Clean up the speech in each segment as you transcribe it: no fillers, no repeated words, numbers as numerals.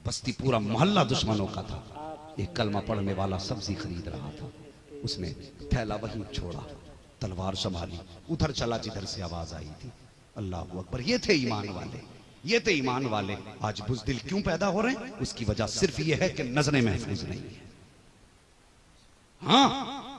بستی پورا محلہ دشمنوں کا تھا. ایک کلمہ پڑھنے والا سبزی خرید رہا تھا. اس نے تھیلا وہیں چھوڑا, تلوار سنبھالی, ادھر چلا جدھر سے آواز آئی تھی. اللہ اکبر. یہ تھے ایمان والے, یہ تھے ایمان والے. آج بزدل کیوں پیدا ہو رہے ہیں؟ اس کی وجہ صرف یہ ہے کہ نظریں محفوظ نہیں ہیں. ہاں,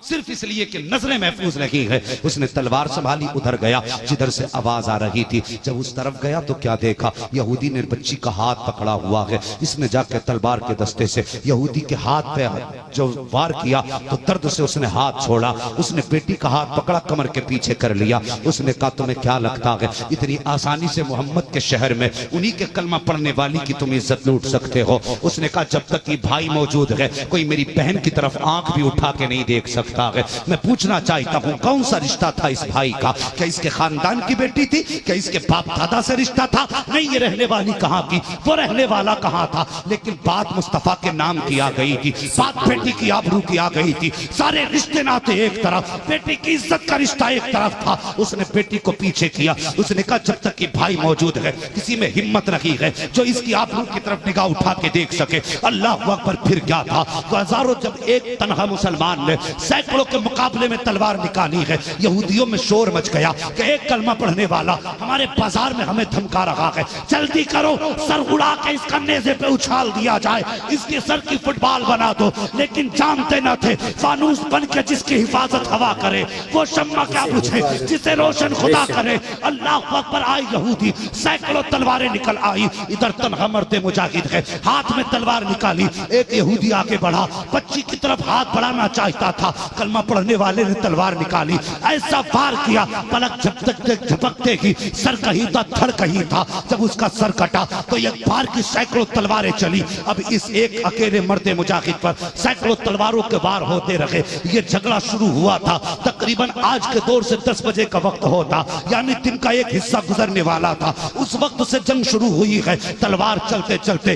صرف اس لیے کہ نظریں محفوظ نہیں ہے. اس نے تلوار سنبھالی, ادھر گیا جدھر سے آواز آ رہی تھی. جب اس طرف گیا تو کیا دیکھا, یہودی نے بچی کا ہاتھ پکڑا ہوا ہے. اس نے جا کے تلوار کے دستے سے یہودی کے ہاتھ پہ جو وار کیا تو درد سے اس نے ہاتھ چھوڑا. اس نے بیٹی کا ہاتھ پکڑا, کمر کے پیچھے کر لیا. اس نے کہا تمہیں کیا لگتا ہے اتنی آسانی سے محمد کے شہر میں انہی کے کلمہ پڑھنے والی کی تم عزت لوٹ سکتے ہو؟ اس نے کہا جب تک یہ بھائی موجود ہے کوئی میری بہن کی طرف آنکھ بھی اٹھا کے نہیں دیکھ سکتا ہے. میں پوچھنا چاہتا ہوں کون سا رشتہ تھا اس بھائی کا؟ کیا اس کے خاندان کی بیٹی تھی؟ کیا اس کے باپ دادا سے رشتہ تھا؟ نہیں, یہ رہنے والی کہاں کی, وہ رہنے والا کہاں تھا. لیکن بات مصطفیٰ کے نام کی آ گئی تھی, بات بیٹی کی آبرو کی آ گئی تھی. سارے رشتے ناتے ایک طرف, بیٹی کی عزت کا رشتہ ایک طرف تھا. اس نے بیٹی کو پیچھے کیا. اس نے کہا جب تک یہ بھائی موجود ہے کسی میں ہمت نہیں ہے جو اس کی آبرو کی طرف نگاہ اٹھا کے دیکھ سکے. اللہ اکبر. پھر کیا تھا, تو ہزاروں جب ایک تنہا مسلمان نے سینکڑوں کے مقابلے میں تلوار نکالی ہے. یہودیوں میں شور مچ گیا کہ ایک کلمہ پڑھنے والا ہمارے بازار میں ہمیں دھمکا رہا ہے, جلدی کرو سر اڑا کے اس کا نیزے پہ اچھال دیا جائے, اس کے سر کی فٹ بال بنا دو. لیکن جانتے نہ تھے فانوس بن کے جس کی حفاظت ہوا کرے وہ شمع کیا بجھے جسے روشن خدا کرے. اللہ اکبر. آئی یہودی, سینکڑوں تلواریں نکل آئی. ادھر تنہا مرد مجاہد ہے, ہاتھ میں تلوار نکالی. ایک یہودی آگے بڑھا, بچی کی طرف ہاتھ بڑھانا چاہتا تھا. کلمہ پڑھنے والے نے تلوار نکالی, ایسا وار کیا پلک جب تک جھپکتے ہی سر کہیں تھا دھڑ کہیں تھا. جب اس کا سر کٹا تو ایک بار کی سینکڑوں تلواریں چلی. اب اس ایک اکیلے مرد مجاہد پر سینکڑوں تلواروں کے وار ہوتے رہے. یہ جھگڑا شروع ہوا تھا تقریباً آج کے دور سے 10 بجے کا وقت ہوتا, یعنی دن کا ایک حصہ گزرنے والا تھا. اس وقت سے جنگ شروع ہوئی ہے. تلوار چلتے چلتے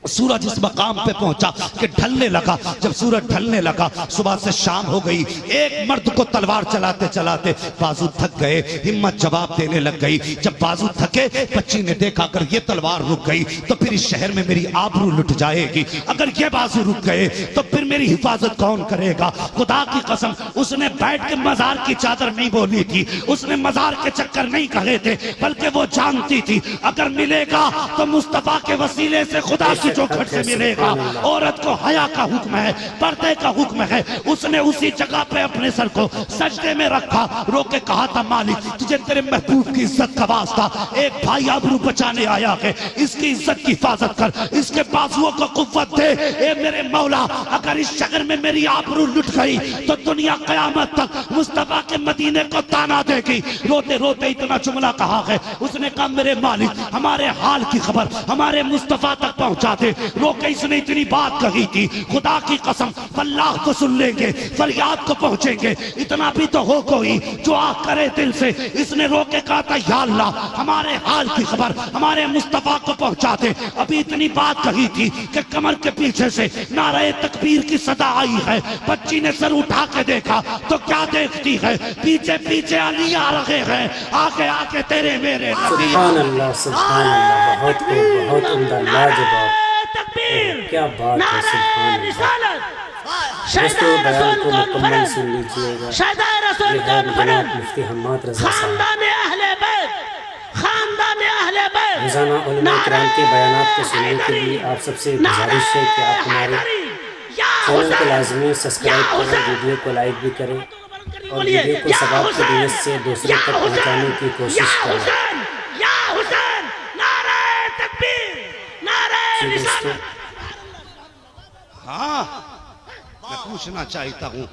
سورج اس مقام پہ پہنچا کہ ڈھلنے لگا. جب سورج ڈھلنے لگا صبح سے شام ہو گئی. ایک مرد کو تلوار چلاتے چلاتے بازو تھک گئے, ہمت جواب دینے لگ گئی. جب بازو تھکے بچی نے دیکھا اگر یہ تلوار رک گئی تو پھر اس شہر میں میری آبرو لٹ جائے گی, اگر یہ بازو رک گئے تو پھر میری حفاظت کون کرے گا. خدا کی قسم اس نے بیٹھ کے مزار کی چادر نہیں بولی تھی, اس نے مزار کے چکر نہیں کہے تھے, بلکہ وہ جانتی تھی اگر ملے گا تو مصطفیٰ کے وسیلے سے خدا کی چوکھٹ سے ملے گا. عورت کو حیا کا حکم ہے, پردے کا حکم ہے. اس نے اسی جگہ پہ اپنے سر کو سجدے میں رکھا, رو کے کہا تھا مالک تجھے تیرے محبوب کی عزت کا واسطہ, ایک بھائی آبرو بچانے آیا ہے, اس کی عزت کی حفاظت کر, اس کے بازوؤں کو قوت دے. اے میرے مولا اگر اس شہر میں میری آبرو لٹ گئی تو دنیا قیامت تک مصطفیٰ کے مدینے کو تانا دے گی. روتے روتے اتنا جملہ کہا ہے. اس نے کہا میرے مالک ہمارے حال کی خبر ہمارے مصطفیٰ تک پہنچا دے. رو کے اس نے اتنی بات کہی تھی, خدا کی قسم واللہ کو سن لیں گے, فریاد کو پہنچیں گے. اتنا بھی تو ہو کوئی جو آہ کرے دل سے. اس نے رو کے کہا تھا یا اللہ ہمارے حال کی خبر ہمارے مصطفیٰ کو پہنچا دے. ابھی اتنی بات کہی تھی کہ کمر کے پیچھے سے نعرہ تکبیر کی صدا آئی ہے. بچی نے سر اٹھا کے دیکھا تو کیا دیکھتی ہے, پیچھے پیچھے علی آ رہے ہیں, آگے آگے تیرے میرے. سبحان اللہ سبحان اللہ. بہت خوب, بہت عمدہ, لاجواب. کیا بات ہے, سبحان اللہ. دوستو بیان کو مکمل سن لیجئے گا. یہ ہے جناب مفتی حماد رضا صاحب. روزانہ علماء کرام کے بیانات کو سننے کے لیے آپ سب سے گزارش ہے کہ آپ ہمارے چینل کو لازمی سبسکرائب کریں, ویڈیو کو لائک بھی کریں اور ویڈیو کو ثواب کی نیت سے دوسروں تک پہنچانے کی کوشش کریں. جی دوستو, ہاں میں پوچھنا چاہتا ہوں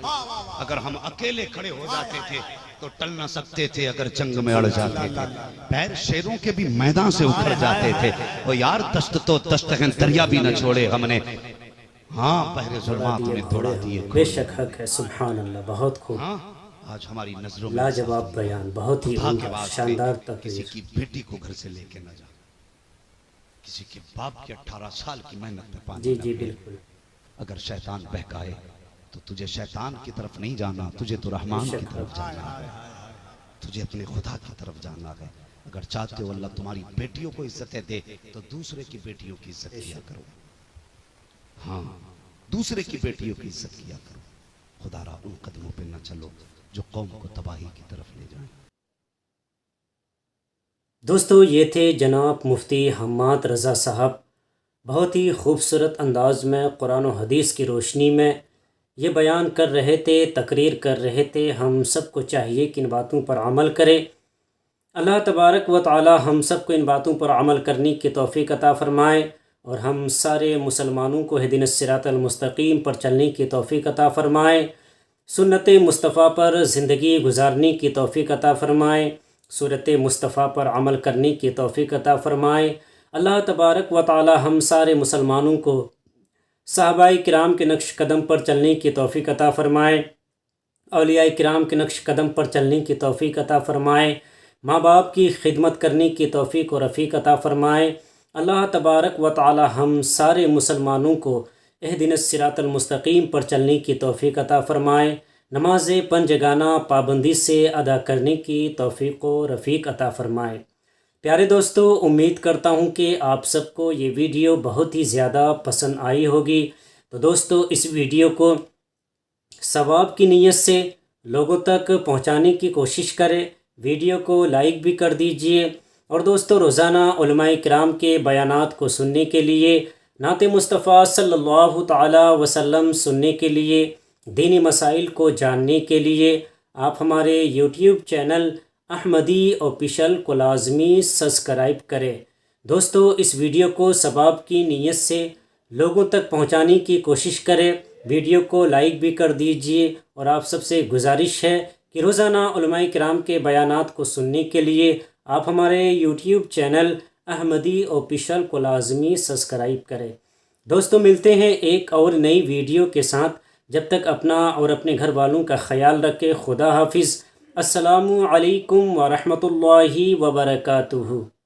اگر ہم اکیلے کھڑے ہو جاتے تھے تو ٹل نہ سکتے تھے, اگر جنگ میں اڑ جاتے تھے پیر شیروں کے بھی میدان سے اکھڑ جاتے تھے. وہ یار دشت تو دشت ہیں, دریا بھی نہ چھوڑے ہم نے, ہاں بحر ظلمات میں دوڑا دیے. بے شک حق ہے, سبحان اللہ. بہت خوب, آج ہماری نظروں میں لاجواب بیان, بہت ہی عمدہ, شاندار تقریر. کسی کی بیٹی کو گھر سے لے کے نہ جا, کسی کے باپ کے 18 سال کی محنت میں پانی. جی جی بالکل. اگر شیطان بہکائے تو تجھے شیطان کی طرف نہیں جانا, تجھے تو رحمان کی طرف جانا ہے, تجھے اپنے خدا کی طرف جانا ہے. اگر چاہتے ہو اللہ تمہاری بیٹیوں کو عزتیں دے تو دوسرے کی بیٹیوں کی عزت کیا کرو. ہاں دوسرے کی بیٹیوں کی عزت کیا کرو. خدا را ان قدموں پہ نہ چلو جو قوم کو تباہی کی طرف لے جائیں. دوستو یہ تھے جناب مفتی حماد رضا صاحب. بہت ہی خوبصورت انداز میں قرآن و حدیث کی روشنی میں یہ بیان کر رہے تھے، تقریر کر رہے تھے. ہم سب کو چاہیے کہ ان باتوں پر عمل کرے. اللہ تبارک و تعالی ہم سب کو ان باتوں پر عمل کرنے کی توفیق عطا فرمائے اور ہم سارے مسلمانوں کو اہدنا الصراط المستقیم پر چلنے کی توفیق عطا فرمائے، سنت مصطفیٰ پر زندگی گزارنے کی توفیق عطا فرمائے، سورت مصطفیٰ پر عمل کرنے کی توفیق عطا فرمائے. اللہ تبارک و تعالی ہم سارے مسلمانوں کو صحابہ کرام کے نقش قدم پر چلنے کی توفیق عطا فرمائے، اولیاء کرام کے نقش قدم پر چلنے کی توفیق عطا فرمائے، ماں باپ کی خدمت کرنے کی توفیق و رفیق عطا فرمائے. اللہ تبارک و تعالی ہم سارے مسلمانوں کو اہدنا الصراط المستقیم پر چلنے کی توفیق عطا فرمائے، نماز پنجگانہ پابندی سے ادا کرنے کی توفیق و رفیق عطا فرمائے. پیارے دوستو، امید کرتا ہوں کہ آپ سب کو یہ ویڈیو بہت ہی زیادہ پسند آئی ہوگی. تو دوستو اس ویڈیو کو ثواب کی نیت سے لوگوں تک پہنچانے کی کوشش کریں. ویڈیو کو لائک بھی کر دیجئے. اور دوستو روزانہ علماء کرام کے بیانات کو سننے کے لیے، نعت مصطفیٰ صلی اللہ تعالی وسلم سننے کے لیے، دینی مسائل کو جاننے کے لیے آپ ہمارے یوٹیوب چینل احمدی آفیشل کو لازمی سبسکرائب کریں. دوستو اس ویڈیو کو ثواب کی نیت سے لوگوں تک پہنچانے کی کوشش کریں. ویڈیو کو لائک بھی کر دیجئے اور آپ سب سے گزارش ہے کہ روزانہ علماء کرام کے بیانات کو سننے کے لیے آپ ہمارے یوٹیوب چینل احمدی آفیشل کو لازمی سبسکرائب کریں. دوستو ملتے ہیں ایک اور نئی ویڈیو کے ساتھ. جب تک اپنا اور اپنے گھر والوں کا خیال رکھیں. خدا حافظ. السلام علیکم ورحمۃ اللہ وبرکاتہ.